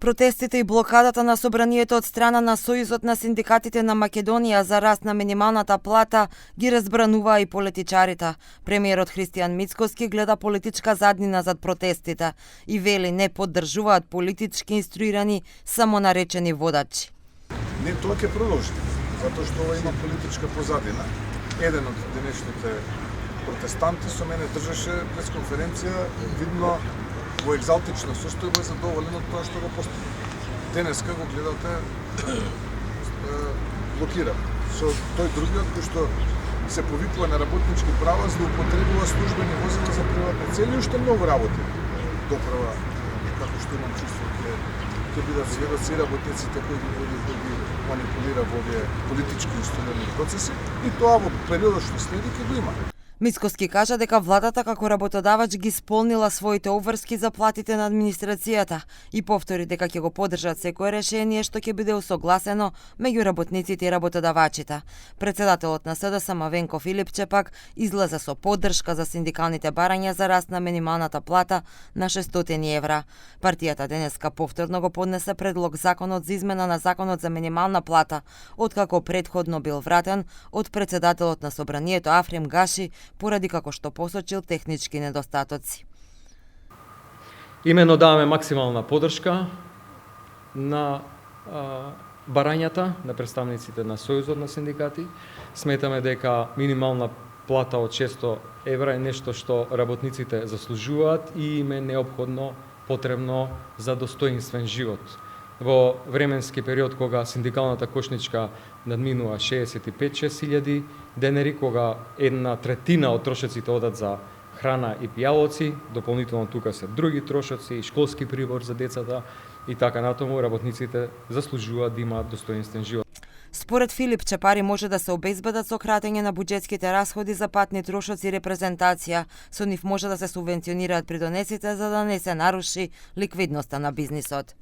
Протестите и блокадата на собранието од страна на Сојузот на синдикатите на Македонија за раст на минималната плата ги разбрануваа и политичарите. Премиерот Христијан Мицкоски гледа политичка заднина зад протестите и вели не поддржуваат политички инструирани самонаречени водачи. Не, тоа ќе продолжи, затоа што ова има политичка позадина. Еден од денешните протестанти со мене држеше пресконференција, видно во екзалтична состојба и задоволен од тоа што го постигна. Денеска го гледате блокира. Со тој другиот кој што се повикува на работнички права, злоупотребува службени возила за приватни цели и уште многу работи. Доправа, како што имам чувство, ќе бидат сведоци работниците кои ги манипулира во овие политички инструменти процеси и тоа во периодот што следи ќе го има. Мицкоски кажа дека владата како работодавач ги исполнила своите обврски за платите на администрацијата и повтори дека ќе го поддржат секое решение што ќе биде усогласено меѓу работниците и работодавачите. Председателот на СДСМ Венко Филипче пак излезе со поддршка за синдикалните барања за раст на минималната плата на 600 евра. Партијата денеска повторно го поднесе предлог законот за измена на законот за минимална плата, откако претходно бил вратен од председателот на собранието Африм Гаши поради како што посочил технички недостатоци. Имено даваме максимална поддршка на барањата на представниците на Сојузот на синдикати. Сметаме дека минимална плата од 600 евра е нешто што работниците заслужуваат и им е неопходно потребно за достоинствен живот. Во временски период кога синдикалната кошничка надминува 65.000 денери, кога 1/3 од трошоците одат за храна и пијалоци, дополнително тука се други трошоци и школски прибор за децата и така натаму, работниците заслужуваат да имаат достоинствен живот. Според Филипче, пари може да се обезбедат со кратење на буџетските расходи за патни трошоци и репрезентација. Со нив може да се субвенционираат придонесите за да не се наруши ликвидноста на бизнисот.